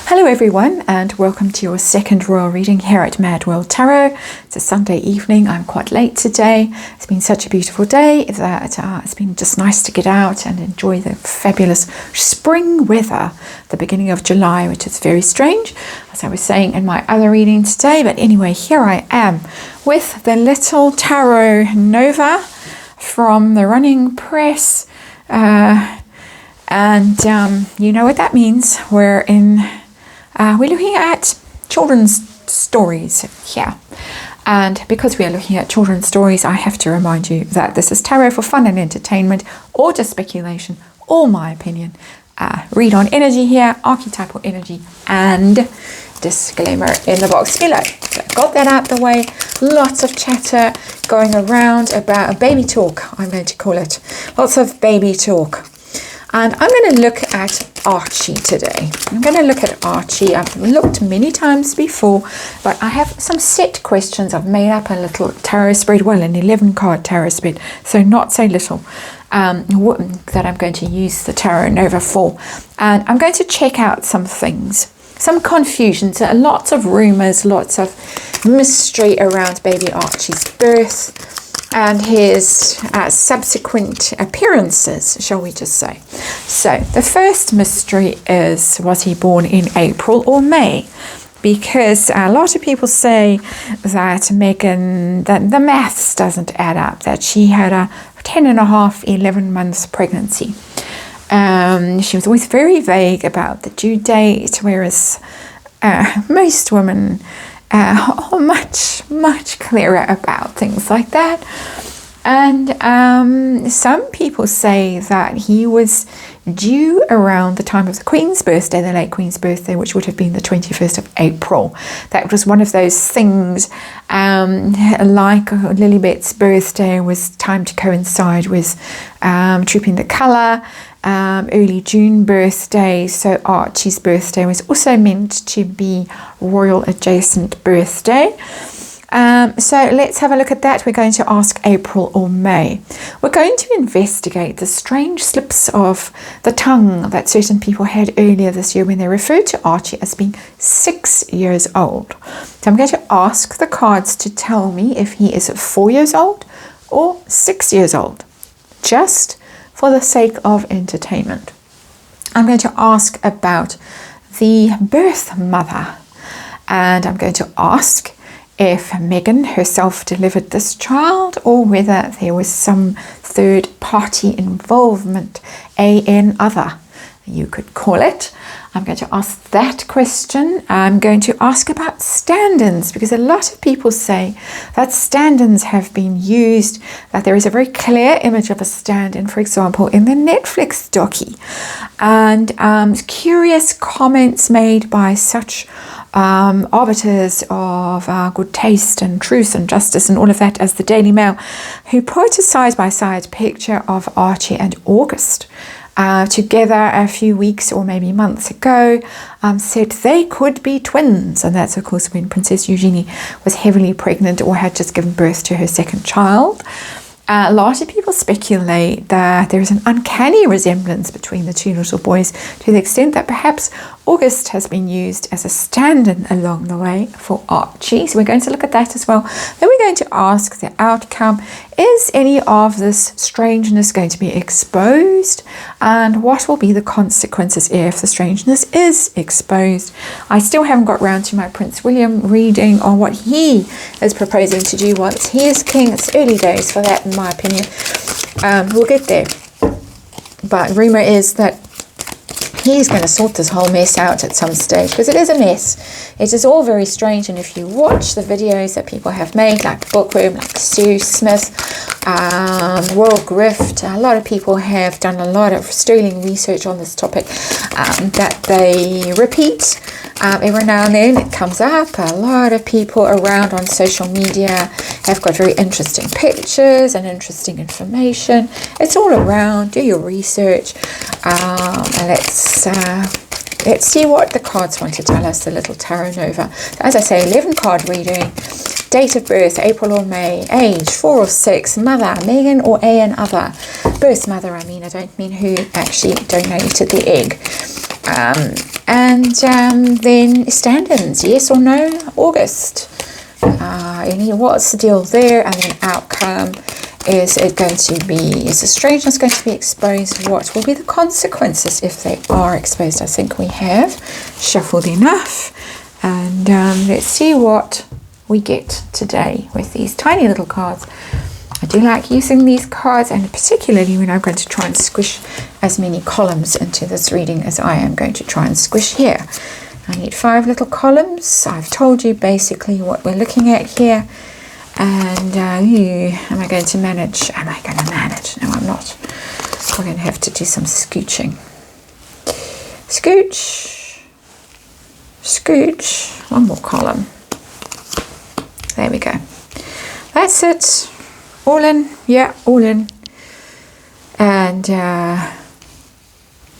Hello everyone, and welcome to your second royal reading here at Mad World Tarot. It's a Sunday evening. I'm quite late today. It's been such a beautiful day that it's been just nice to get out and enjoy the fabulous spring weather, the beginning of July, which is very strange, as I was saying in my other reading today. But anyway, here I am with the little Tarot Nova from the Running Press. You know what that means. We're looking at children's stories here. And because we are looking at children's stories, I have to remind you that this is tarot for fun and entertainment, or just speculation, or my opinion. Read on energy here, archetypal energy, and disclaimer in the box below. So got that out the way. Lots of chatter going around about baby talk, I'm going to call it. Lots of baby talk. And I'm going to look at Archie today. I'm going to look at Archie. I've looked many times before, but I have some set questions. I've made up a little tarot spread, well, an 11-card tarot spread, so not so little, that I'm going to use the Tarot Nova for. And I'm going to check out some things, some confusions, lots of rumours, lots of mystery around baby Archie's birth and his subsequent appearances, shall we just say. So the first mystery is, was he born in April or May? Because a lot of people say that Megan, that the maths doesn't add up, that she had a 10 and a half, 11 months pregnancy. She was always very vague about the due date, whereas most women are much clearer about things like that. And some people say that he was due around the time of the Queen's birthday, the late Queen's birthday, which would have been the 21st of April. That was one of those things, like Lilibet's birthday was timed to coincide with Trooping the Colour, early June birthday. So Archie's birthday was also meant to be royal adjacent birthday. So let's have a look at that. We're going to ask April or May. We're going to investigate the strange slips of the tongue that certain people had earlier this year when they referred to Archie as being 6 years old. So I'm going to ask the cards to tell me if he is 4 years old or 6 years old, just for the sake of entertainment. I'm going to ask about the birth mother, and I'm going to ask if Megan herself delivered this child or whether there was some third party involvement, an other, you could call it. I'm going to ask that question. I'm going to ask about stand-ins, because a lot of people say that stand-ins have been used, that there is a very clear image of a stand-in, for example, in the Netflix docu. And curious comments made by such arbiters of good taste and truth and justice and all of that as the Daily Mail, who put a side-by-side picture of Archie and August together a few weeks or maybe months ago, said they could be twins. And that's, of course, when Princess Eugenie was heavily pregnant or had just given birth to her second child. A lot of people speculate that there is an uncanny resemblance between the two little boys, to the extent that perhaps August has been used as a stand-in along the way for Archie. So we're going to look at that as well. Then we're going to ask the outcome. Is any of this strangeness going to be exposed? And what will be the consequences if the strangeness is exposed? I still haven't got round to my Prince William reading on what he is proposing to do once he is king. It's early days for that, in my opinion. We'll get there. But rumour is that he's going to sort this whole mess out at some stage, because it is a mess. It is all very strange, and if you watch the videos that people have made, like Bookworm, like Sue Smith, World Grift, a lot of people have done a lot of sterling research on this topic that they repeat. Every now and then it comes up. A lot of people around on social media have got very interesting pictures and interesting information. It's all around. Do your research. And let's see what the cards want to tell us, the little Tarot Nova. As I say, 11-card reading. Date of birth, April or May. Age, 4 or 6. Mother, Megan or an other. Birth mother, I don't mean who actually donated the egg. And then stand-ins, yes or no, August. What's the deal there? And then outcome, is it going to be, is the strangeness going to be exposed? What will be the consequences if they are exposed? I think we have shuffled enough. And let's see what we get today with these tiny little cards. I do like using these cards, and particularly when I'm going to try and squish as many columns into this reading as I am going to try and squish here. I need 5 little columns. I've told you basically what we're looking at here. And am I going to manage? Am I going to manage? No, I'm not. We're going to have to do some scooching. Scooch. Scooch. One more column. There we go. That's it. All in. Yeah, all in. And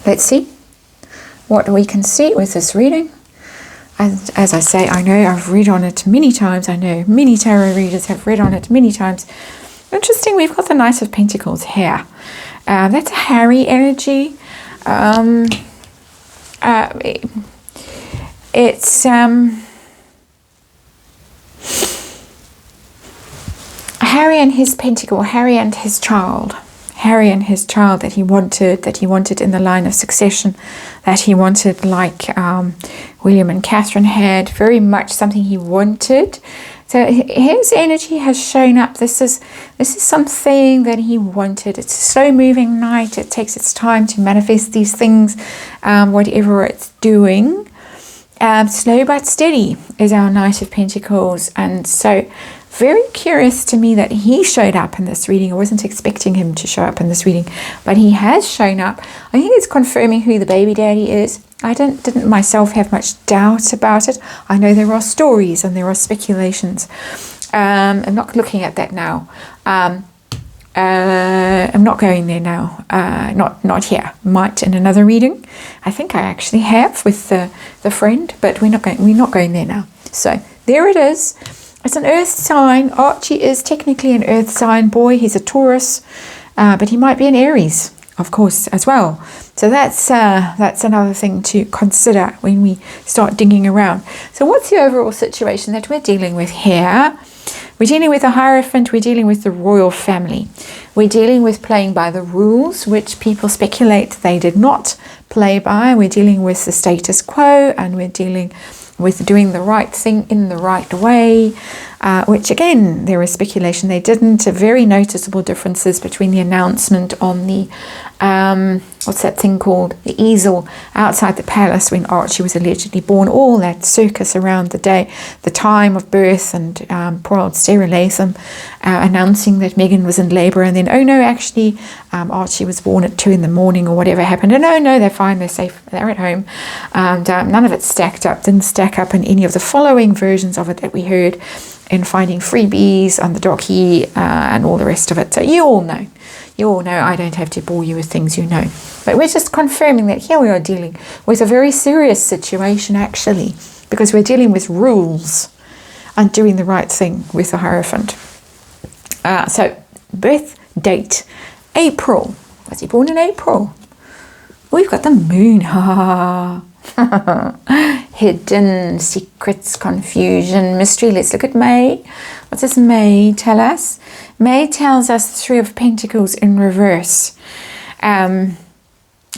let's see what we can see with this reading. And as I say, I know I've read on it many times. I know many tarot readers have read on it many times. Interesting, we've got the Knight of Pentacles here. That's a Harry energy. It's Harry and his pentacle, Harry and his child. Harry and his child that he wanted in the line of succession, that he wanted like William and Catherine had, very much something he wanted. So his energy has shown up. This is something that he wanted. It's a slow moving night. It takes its time to manifest these things, whatever it's doing. Slow but steady is our Knight of Pentacles. And so very curious to me that he showed up in this reading. I wasn't expecting him to show up in this reading, but he has shown up. I think it's confirming who the baby daddy is. I didn't myself have much doubt about it. I know there are stories and there are speculations. I'm not looking at that now. I'm not going there now. Not here. Might in another reading. I think I actually have with the friend, but we're not going there now. So there it is. It's an earth sign. Archie is technically an earth sign boy. He's a Taurus, but he might be an Aries, of course, as well. So that's another thing to consider when we start digging around. So what's the overall situation that we're dealing with here? We're dealing with a Hierophant. We're dealing with the royal family. We're dealing with playing by the rules, which people speculate they did not play by. We're dealing with the status quo, and we're dealing with doing the right thing in the right way, which again, there is speculation they didn't. Very noticeable differences between the announcement on the, what's that thing called? The easel outside the palace when Archie was allegedly born, all that circus around the day, the time of birth, and poor old Sarah Latham announcing that Meghan was in labour, and then, oh no, actually Archie was born at 2 in the morning or whatever happened, and oh no, they're fine, they're safe, they're at home. And none of it stacked up, didn't stack up in any of the following versions of it that we heard in Finding Freebies and the Docky and all the rest of it. So you all know, I don't have to bore you with things you know. But we're just confirming that here we are dealing with a very serious situation actually, because we're dealing with rules and doing the right thing with the Hierophant. So birth date, April. Was he born in April? We've got the moon. Hidden secrets, confusion, mystery. Let's look at May. What does May tell us? May tells us the 3 of Pentacles in reverse,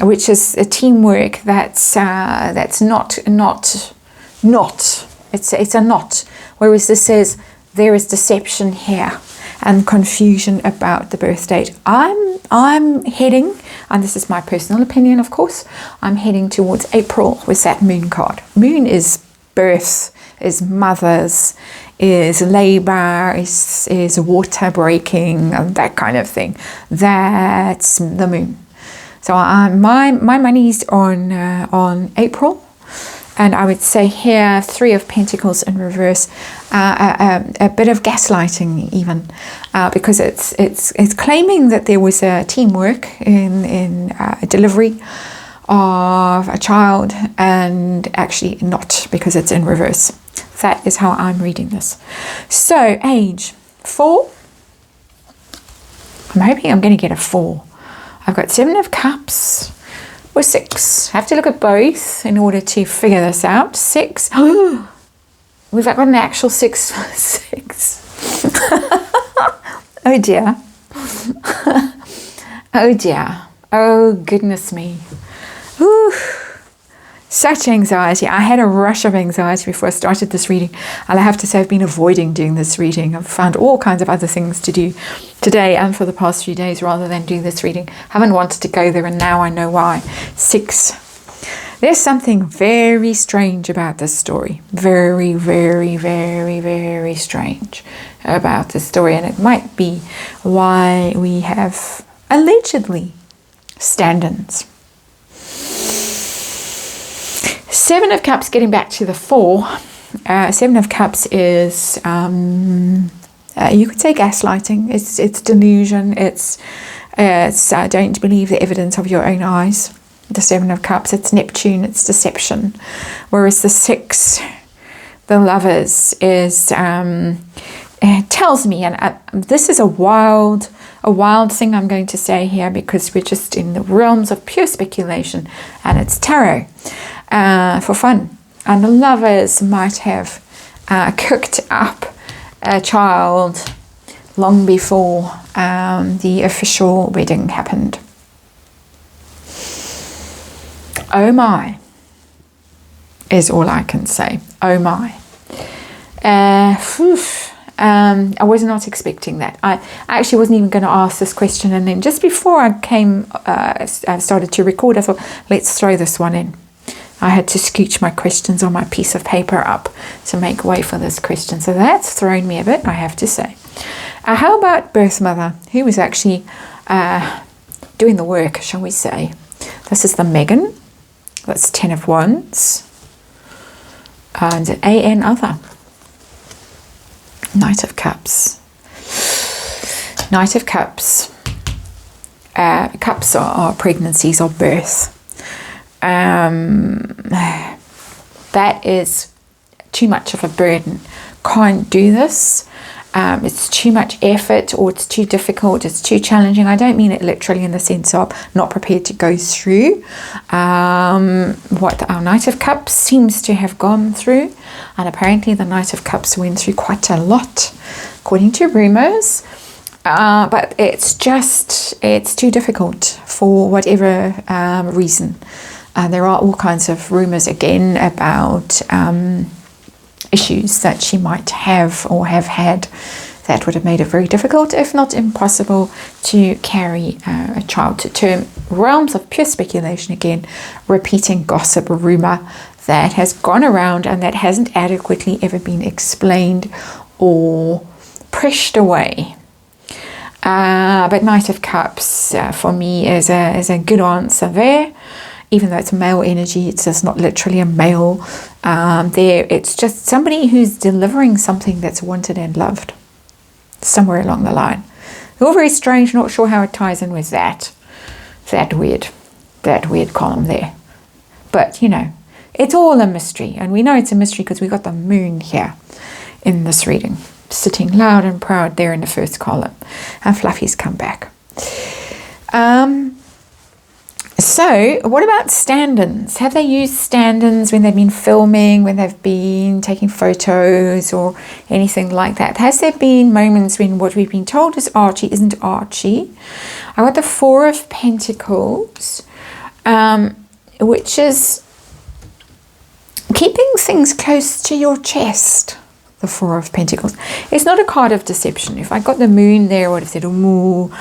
which is a teamwork that's not. It's a not. Whereas this says there is deception here and confusion about the birth date. I'm heading, and this is my personal opinion, of course, I'm heading towards April with that moon card. Moon is birth, is mothers, is labor, is water breaking, and that kind of thing. That's the moon. So my money's on April. And I would say here, 3 of Pentacles in reverse, a bit of gaslighting even, because it's claiming that there was a teamwork in delivery of a child, and actually not, because it's in reverse. That is how I'm reading this. So age 4. I'm hoping I'm going to get a 4. I've got 7 of Cups. or 6? Have to look at both in order to figure this out. 6. We've got an actual 6. 6. Oh dear. Oh dear. Oh goodness me. Whew. Such anxiety. I had a rush of anxiety before I started this reading, and I have to say I've been avoiding doing this reading. I've found all kinds of other things to do today and for the past few days rather than do this reading. Haven't wanted to go there, and now I know why. 6. There's something very strange about this story. Very, very, very, very strange about this story, and it might be why we have allegedly stand-ins. 7 of Cups, getting back to the 4. 7 of Cups is, you could say gaslighting. It's delusion. It's don't believe the evidence of your own eyes. The 7 of Cups, it's Neptune, it's deception. Whereas the 6, the Lovers, is it tells me, and this is a wild thing I'm going to say here, because we're just in the realms of pure speculation, and it's tarot. For fun, and the Lovers might have cooked up a child long before the official wedding happened. Oh my, is all I can say. Oh my. I was not expecting that. I actually wasn't even going to ask this question, and then just before I started to record, I thought, let's throw this one in. I had to scooch my questions on my piece of paper up to make way for this question. So that's thrown me a bit, I have to say. How about Birth Mother, who was actually doing the work, shall we say. This is the Megan. That's 10 of Wands. And AN Other. Knight of Cups. Knight of Cups. Cups are pregnancies or birth. That is too much of a burden. Can't do this. It's too much effort, or it's too difficult, it's too challenging. I don't mean it literally in the sense of not prepared to go through what our Knight of Cups seems to have gone through. And apparently the Knight of Cups went through quite a lot, according to rumours. But it's too difficult for whatever reason. There are all kinds of rumours again about issues that she might have or have had that would have made it very difficult, if not impossible, to carry a child to term. Realms of pure speculation again, repeating gossip, rumour that has gone around and that hasn't adequately ever been explained or pushed away. But Knight of Cups for me is a good answer there. Even though it's male energy, it's just not literally a male there. It's just somebody who's delivering something that's wanted and loved somewhere along the line. All very strange, not sure how it ties in with that weird column there. But, you know, it's all a mystery. And we know it's a mystery because we got the moon here in this reading, sitting loud and proud there in the first column. And Fluffy's come back. So, what about stand-ins? Have they used stand-ins when they've been filming, when they've been taking photos or anything like that? Has there been moments when what we've been told is Archie isn't Archie? I got the 4 of Pentacles, which is keeping things close to your chest. The 4 of Pentacles. It's not a card of deception. If I got the moon there, I would have said, ooh,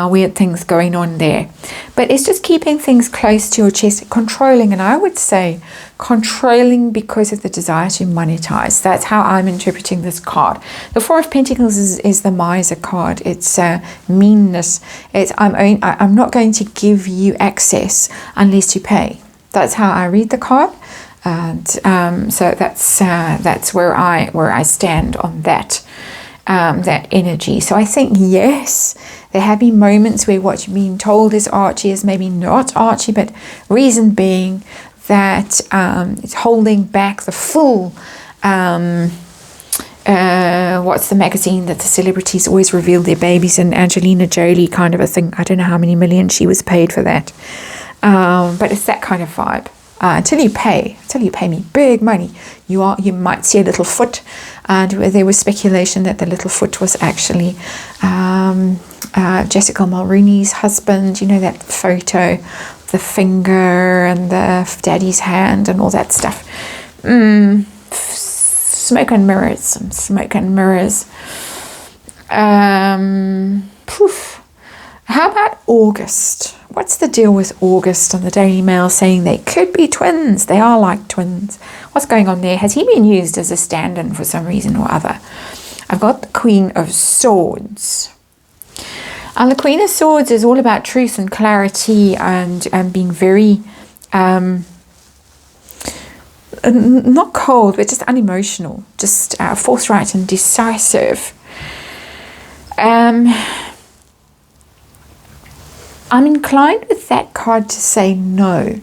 weird things going on there. But it's just keeping things close to your chest, controlling. And I would say controlling because of the desire to monetize. That's how I'm interpreting this card. The 4 of Pentacles is the miser card. It's meanness. It's I'm not going to give you access unless you pay. That's how I read the card. And so that's where I stand on that energy. So I think yes, there have been moments where what you're being told is Archie is maybe not Archie, but reason being that it's holding back the full what's the magazine that the celebrities always reveal their babies in, Angelina Jolie kind of a thing. I don't know how many millions she was paid for that. But it's that kind of vibe. Until you pay me big money, you might see a little foot, and there was speculation that the little foot was actually Jessica Mulrooney's husband. You know, that photo, the finger and the daddy's hand and all that stuff. Smoke and mirrors, some smoke and mirrors. Poof. How about August? What's the deal with August on the Daily Mail saying they could be twins? They are like twins. What's going on there? Has he been used as a stand-in for some reason or other? I've got the Queen of Swords. And the Queen of Swords is all about truth and clarity and being very, not cold, but just unemotional, just forthright and decisive. I'm inclined with that card to say no,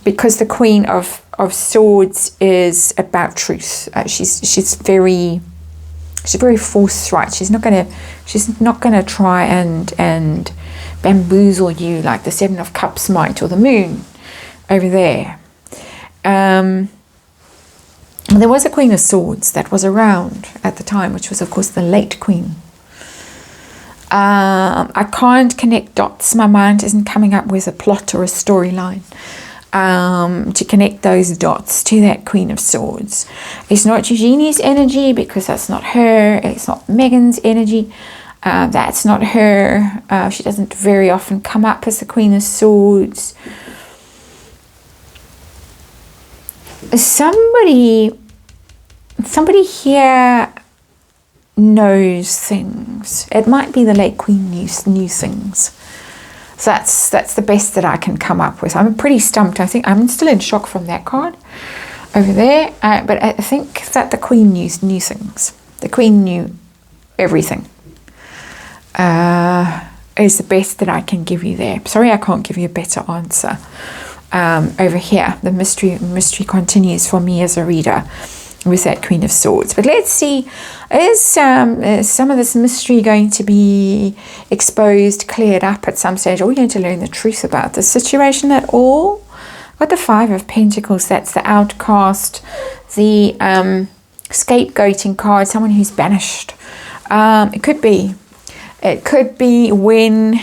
because the Queen of Swords is about truth. She's very forthright. She's not gonna try and bamboozle you like the Seven of Cups might, or the Moon over there. There was a Queen of Swords that was around at the time, which was of course the late Queen. I can't connect dots. My mind isn't coming up with a plot or a storyline to connect those dots to that Queen of Swords. It's not Eugenie's energy, because that's not her. It's not Megan's energy. That's not her. She doesn't very often come up as the Queen of Swords. Somebody here knows things. It might be the late Queen knew things. So that's the best that I can come up with. I'm pretty stumped. I think I'm still in shock from that card over there. But I think that the Queen knew things. The Queen knew everything. Is the best that I can give you there. Sorry, I can't give you a better answer. Over here, the mystery continues for me as a reader with that Queen of Swords. But let's see, is some of this mystery going to be exposed, cleared up at some stage? Are we going to learn the truth about the situation at all? Got the Five of Pentacles. That's the outcast, the scapegoating card, someone who's banished. It could be when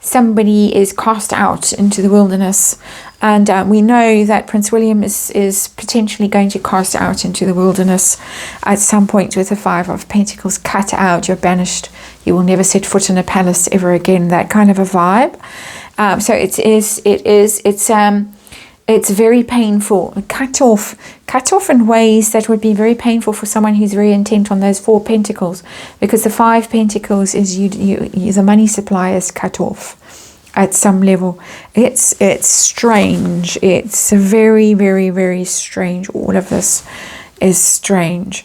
somebody is cast out into the wilderness. And we know that Prince William is potentially going to cast out into the wilderness at some point with the Five of Pentacles. Cut out, you're banished, you will never set foot in a palace ever again, that kind of a vibe. So it's very painful. Cut off in ways that would be very painful for someone who's very intent on those Four Pentacles, because the Five Pentacles is you the money supply is cut off at some level. It's strange. It's very, very, very strange. All of this is strange.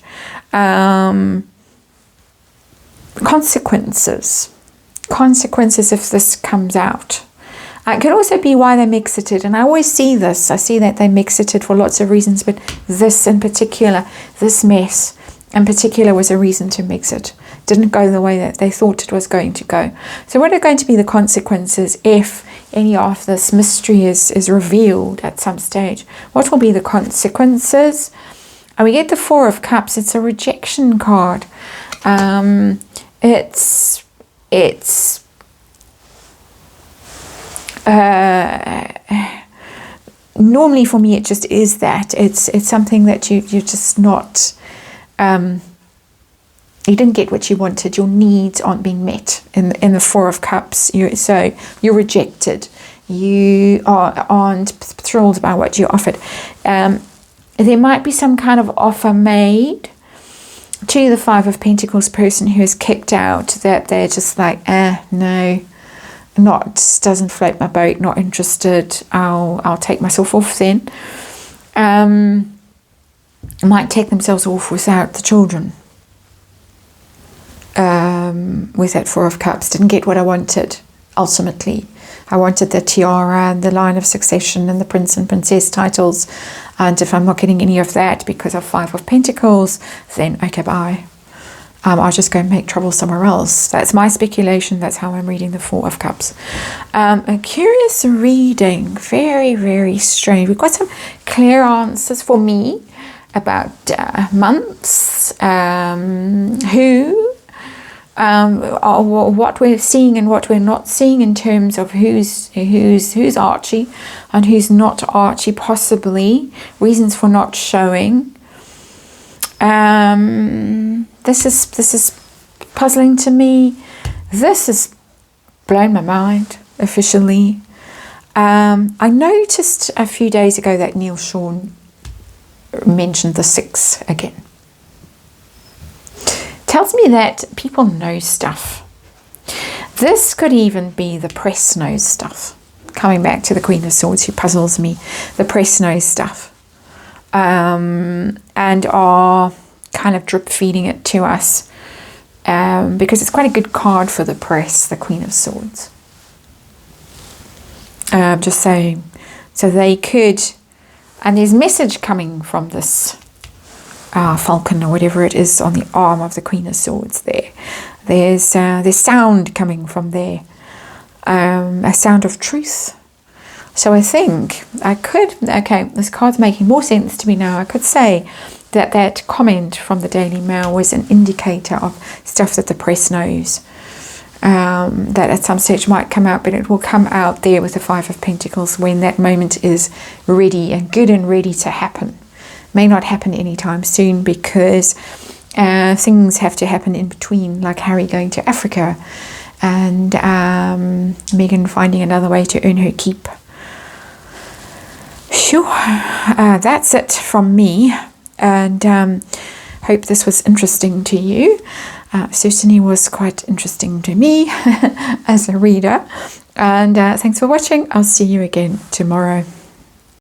Consequences if this comes out. It could also be why they exited, and I always see this. I see that they exited for lots of reasons, but this in particular, this mess in particular, was a reason to exit. Didn't go the way that they thought it was going to go. So what are going to be the consequences if any of this mystery is revealed at some stage? What will be the consequences? And we get the Four of Cups. It's a rejection card. It's normally for me it just is that. It's something that you're just not... you didn't get what you wanted. Your needs aren't being met in the Four of Cups. So you're rejected. You aren't thrilled by what you're offered. There might be some kind of offer made to the Five of Pentacles person who is kicked out, that they're just like, no, doesn't float my boat, not interested. I'll take myself off then. Might take themselves off without the children. With that Four of Cups, didn't get what I wanted. Ultimately, I wanted the tiara and the line of succession and the prince and princess titles, and if I'm not getting any of that because of Five of Pentacles, then okay, bye. I'll just go and make trouble somewhere else. That's my speculation. That's how I'm reading the Four of Cups. A curious reading. Very, very strange. We've got some clear answers for me about months, what we're seeing and what we're not seeing in terms of who's Archie and who's not Archie, possibly reasons for not showing. This is puzzling to me. This has blown my mind officially. I noticed a few days ago that Neil Sean mentioned the 6 again. Tells me that people know stuff. This could even be the press knows stuff. Coming back to the Queen of Swords, who puzzles me. The press knows stuff. And are kind of drip feeding it to us. Because it's quite a good card for the press, the Queen of Swords. Just saying. So they could... And there's message coming from this falcon or whatever it is on the arm of the Queen of Swords there. There's sound coming from there. A sound of truth. So I think I could... Okay, this card's making more sense to me now. I could say that comment from the Daily Mail was an indicator of stuff that the press knows. That at some stage might come out, but it will come out there with the 5 of Pentacles when that moment is ready and good and ready to happen. May not happen anytime soon because things have to happen in between, like Harry going to Africa and Meghan finding another way to earn her keep. Sure, that's it from me, and hope this was interesting to you. Certainly was quite interesting to me as a reader. And thanks for watching. I'll see you again tomorrow.